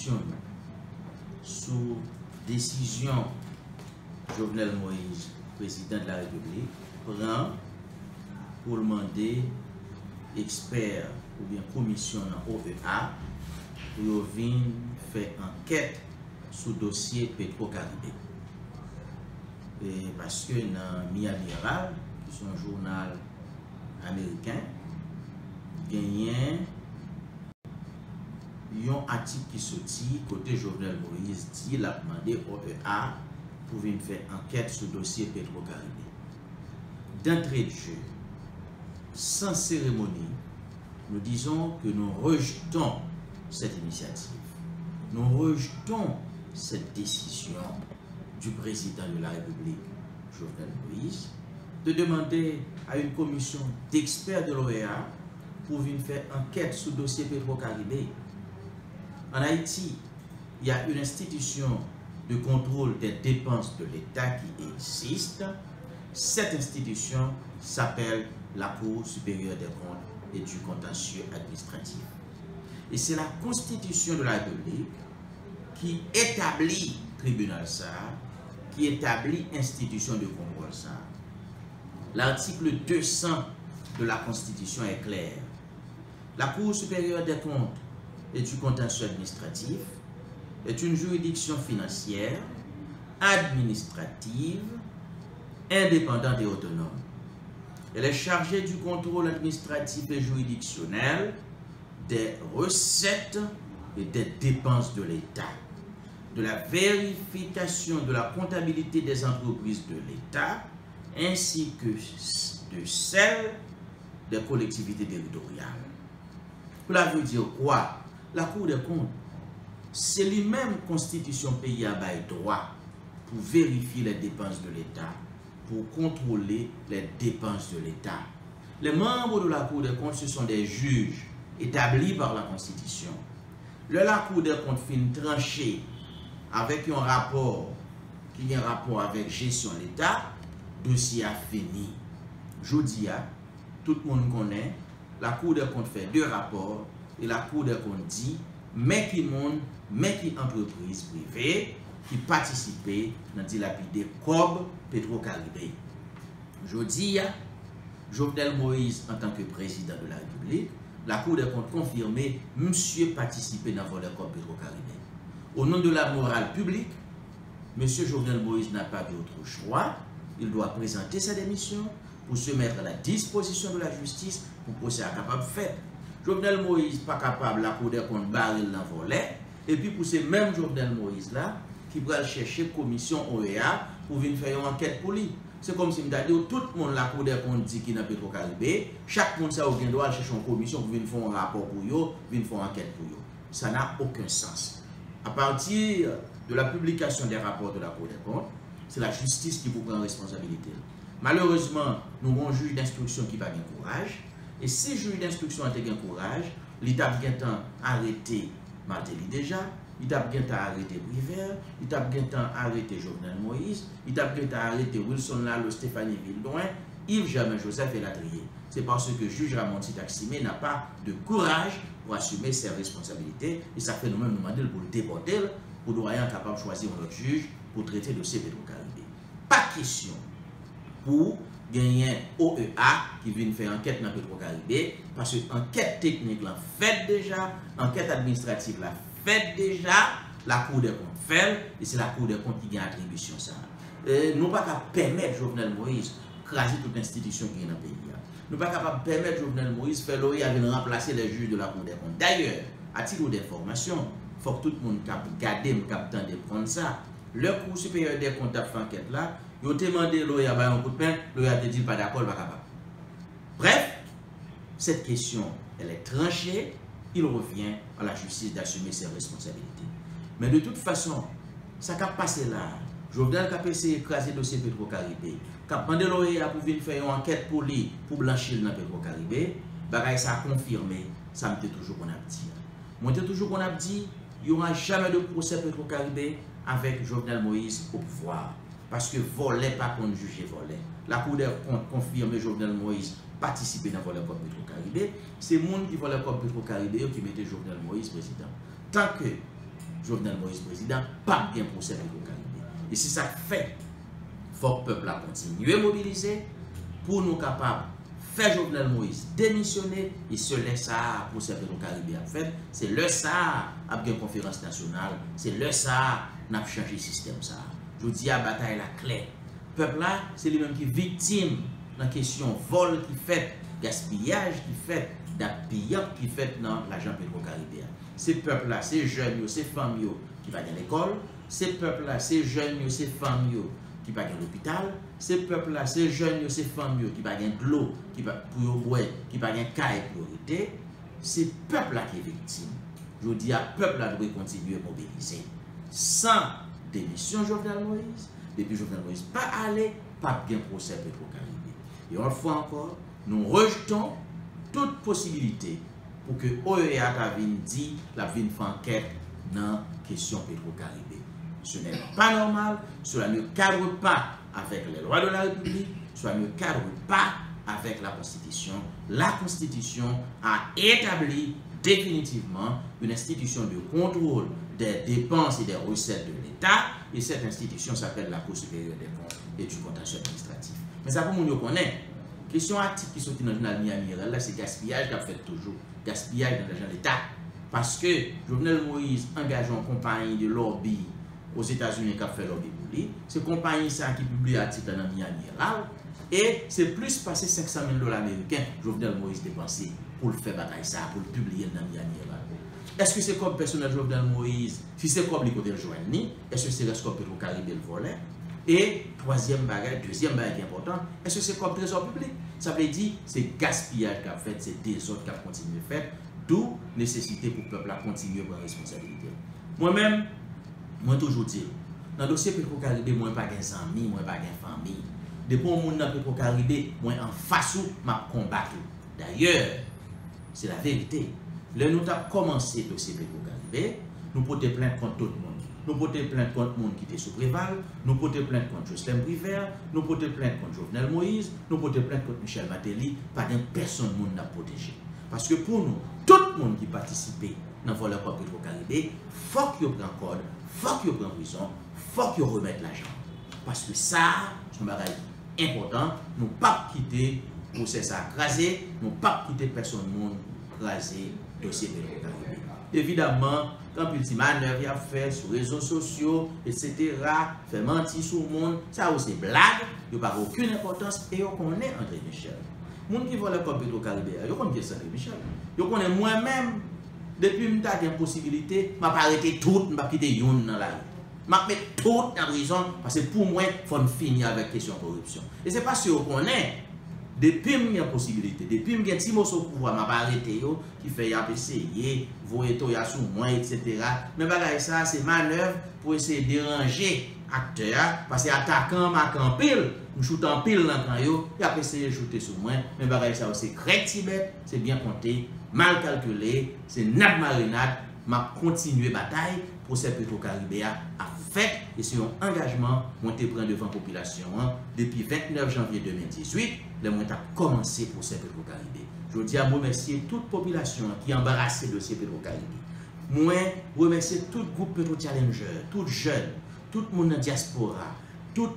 commission sous décision Jovenel Moïse, président de la République, prend pour demander experts ou bien commission dans OEA pour venir faire enquête sur le dossier Petro-Caribé. Parce que dans Miami Herald, qui est un journal américain, il y a un article qui sorti côté Jovenel Moïse dit il a demandé OEA pour venir faire enquête sur le dossier Petro-Caribé. D'entrée de jeu, sans cérémonie, nous disons que nous rejetons cette initiative. Nous rejetons cette décision du président de la République, Jovenel Moïse, de demander à une commission d'experts de l'OEA pour venir faire enquête sur le dossier Petro-Caribé. En Haïti, il y a une institution de contrôle des dépenses de l'État qui existe. Cette institution s'appelle la Cour supérieure des comptes et du contentieux administratif. Et c'est la Constitution de la République qui établit tribunal ça, qui établit institution de contrôle ça. L'article 200 de la Constitution est clair. La Cour supérieure des comptes et du contentieux administratif est une juridiction financière, administrative, indépendante et autonome. Elle est chargée du contrôle administratif et juridictionnel des recettes et des dépenses de l'État, de la vérification de la comptabilité des entreprises de l'État, ainsi que de celle des collectivités territoriales. Cela veut dire quoi? La Cour des comptes, c'est lui-même constitution pays à bail droit pour vérifier les dépenses de l'État, pour contrôler les dépenses de l'État. Les membres de la Cour des comptes, ce sont des juges établis par la Constitution. La Cour des comptes finit trancher avec un rapport qui a un rapport avec gestion de l'État, dossier a fini. Je dis, tout le monde connaît, la Cour des comptes fait deux rapports et la Cour des comptes dit, mais qui monde, mais qui entreprise privée qui participaient dans dilapider comme Petro-Caribé. Je dis, Jovenel Moïse en tant que président de la République, la Cour des comptes confirmé, monsieur participé dans le volet comme Petro-Caribé. Au nom de la morale publique, monsieur Jovenel Moïse n'a pas d'autre choix. Il doit présenter sa démission pour se mettre à la disposition de la justice pour procéder à capable fait. Jovenel Moïse pas capable, la Cour des comptes barrer dans volet, et puis pour ces mêmes Jovenel Moïse là, qui va chercher commission OEA pour venir faire une enquête pour lui. C'est comme si je dis tout le monde la Cour des comptes dit qu'il n'a pas Petro-Caribé, chaque monde ça a bien droit chercher une commission pour venir faire un rapport pour eux, venir faire une enquête pour eux. Ça n'a aucun sens. À partir de la publication des rapports de la Cour des comptes, c'est la justice qui vous prend responsabilité. Malheureusement, nous avons un juge d'instruction qui va gagner courage. Et si le juge d'instruction a gagné courage, l'État a bien temps arrêté Martelly déjà, il a bien temps arrêté Briver, il a bien temps arrêté Jovenel Moïse, il a bien temps arrêté Wilson Lalo, Stéphanie Vildouin, Yves Germain Joseph et Latrier. C'est parce que le juge Ramonti Taximé n'a pas de courage pour assumer ses responsabilités et ça fait nous-mêmes nous demander pour le déporter, pour nous être capable de choisir un autre juge pour traiter le dossier Petro-Caribé. Pas question pour gagner OEA qui vient faire enquête dans Petro-Caribé parce que l'enquête technique l'a fait déjà, l'enquête administrative l'a fait déjà, la Cour des comptes fait et c'est la Cour des comptes qui gagne attribution ça. Nous ne pouvons pas permettre Jovenel Moïse craser toute institution qui est dans le pays. Nous ne pouvons pas permettre Jovenel Moïse faire l'OEA de remplacer les juges de la Cour des comptes. D'ailleurs, à titre d'information, il faut que tout le monde garde de prendre ça. Le Cour supérieur des comptes a fait enquête là, ils ont demandé l'OEA à un coup de pain, l'OEA a dit pas d'accord, pas capable. Bref, cette question, elle est tranchée, il revient à la justice d'assumer ses responsabilités. Mais de toute façon, ça a passé là. Jovenel a essayé d'écraser le dossier Petro-Caribé. Quand a demandé l'OEA pour venir faire une enquête pour lui, pour blanchir dans Petro-Caribé, ça a confirmé, ça me dit toujours qu'on a dit. Moi, je toujours qu'on a dit, il n'y aura jamais de procès Petro-Caribé avec Jovenel Moïse au pouvoir. Parce que voler pas qu'on juge voler. La Cour des comptes confirme Jovenel Moïse participer dans le volet comme Petro-Caribé. C'est le monde qui volait comme Petro-Caribé qui mettait Jovenel Moïse président. Tant que Jovenel Moïse président, pas bien procès Petro-Caribé. Et c'est ça que fait, il faut que le peuple a continué à mobiliser pour nous capables de faire Jovenel Moïse démissionner et se laisser pour ce Petro-Caribé a fait. C'est le ça a une conférence nationale, c'est le ça n'a changé le système ça. Je vous dis à bataille la clé. Le peuple là, c'est lui-même qui est victime dans la question vol qui fait, gaspillage qui fait, d'appuyant qui fait dans l'argent Petro-Caribé. Ces peuples-là, ces jeunes, ces femmes qui vont à l'école, ces peuples-là, ces jeunes, ces femmes qui vont à l'hôpital, ces peuples-là, ces jeunes, ces femmes qui vont à de l'eau, qui vont pour boire, qui vont à caille pour arrêter, ces peuples-là qui sont victimes. Je dis à peuple-là doit continuer à mobiliser. Sans démission Jovenel Moïse, depuis Jovenel Moïse pas aller, pas bien procès Petro-Caribé. Et une fois encore, nous rejetons toute possibilité pour que OEA dit la vie fait enquête dans la question Petro-Caribé. Ce n'est pas normal, cela ne cadre pas avec les lois de la République, cela ne cadre pas avec la Constitution. La Constitution a établi définitivement une institution de contrôle des dépenses et des recettes de l'État, et cette institution s'appelle la Cour supérieure des comptes et du contentieux administratif. Mais ça, pour nous connaît, question article qui sont dans le journal Miami, là, c'est gaspillage qu'a fait toujours. Gaspillage dans l'argent de l'État. Parce que Jovenel Moïse engage une compagnie de lobby aux États-Unis qui a fait lobby pour lui. C'est compagnie ça qui publie article dans Miami Herald. Et c'est plus passé $500 000 américains Jovenel Moïse dépensé pour le faire bataille ça, pour le publier dans Miami Herald. Est-ce que c'est comme personnel Jovenel Moïse? Si c'est comme les côtés le joindre, est-ce que c'est le scope Petro-Caribé le volet? Et deuxième bagage important, est-ce que c'est comme trésor public? Ça veut dire c'est gaspillage qu'a fait, c'est désordre qu'a continué à faire, d'où nécessité pour le peuple à continuer à prendre responsabilité. Moi-même, moi toujours dire, dans le dossier Petro-Caribé, moi pas des amis, moi pas de famille. Depuis que je suis Petro-Caribé, moi en face où je combattre. D'ailleurs, c'est la vérité. Là, nous avons commencé le dossier Petro-Caribé, nous portons plainte contre tout le monde. Nous portons plainte contre le monde qui était sous Préval, nous portons plainte contre Jocelyn Brivert, nous portons plainte contre Jovenel Moïse, nous portons plainte contre Michel Martelly, pas d'une personne monde n'a protégé. Parce que pour nous, tout le monde qui participait dans le vol Petro-Caribé, il faut qu'il prenne code, il faut qu'il prenne prison, il faut qu'il remette l'argent. Parce que ça, c'est un bagage important, nous ne pouvons pas quitter le procès à craser, nous ne pouvons pas quitter personne monde craser le dossier Petro-Caribé. Évidemment, quand il dit manœuvre a fait sur les réseaux sociaux, etc., fait mentir sur le monde, ça aussi blague, il n'y a pas aucune importance et on connaît André Michel. Les gens qui vont le Petro-Caribé, ils connaissent André Michel. Ils connaissent moi-même, depuis que j'ai une possibilité, je vais arrêter tout, je vais quitter une dans la rue. Je vais mettre tout en prison parce que pour moi, il faut finir avec la question de corruption. Et ce n'est pas ce qu'on connaît. Depuis que j'ai une possibilité, depuis que j'ai un petit mot sur le pouvoir, je vais arrêter qui fait essayer, voyer tout sous moi, etc. Mais ça, c'est manœuvre pour essayer de déranger acteurs, parce que attaquant, marquant pile, je shoot en pile dans le camp, et après essayer de shooter sur moi. Mais ça, c'est très tibet, c'est bien compté, mal calculé, c'est nat marinade, m'a continué bataille pour ces Petro-Caribé à fait, et c'est un engagement monté prend devant la population depuis 29 janvier 2018. Le moment a commencé pour ces Petro-Caribé. Je dis à remercier toute population qui est embarrassée de ces Petro-Caribé. Moi, remercier tout groupe Petro-Challenger, tout jeune, tout le monde en diaspora, tout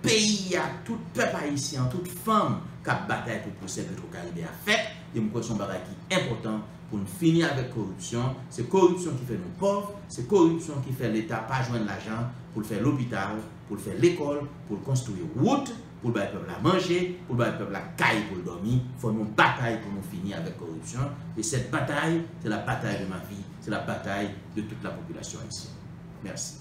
pays, tout peuple haïtien, toute femme qui a bataille pour ces Petro-Caribé à fait. Et je crois que c'est un bagage qui est important pour nous finir avec la corruption. C'est la corruption qui fait nous pauvres, c'est la corruption qui fait l'État pas joindre l'argent pour faire l'hôpital, pour faire l'école, pour construire route, pour le peuple à manger, pour le peuple à caille pour dormir. Il faut une bataille pour nous finir avec la corruption. Et cette bataille, c'est la bataille de ma vie, c'est la bataille de toute la population haïtienne. Merci.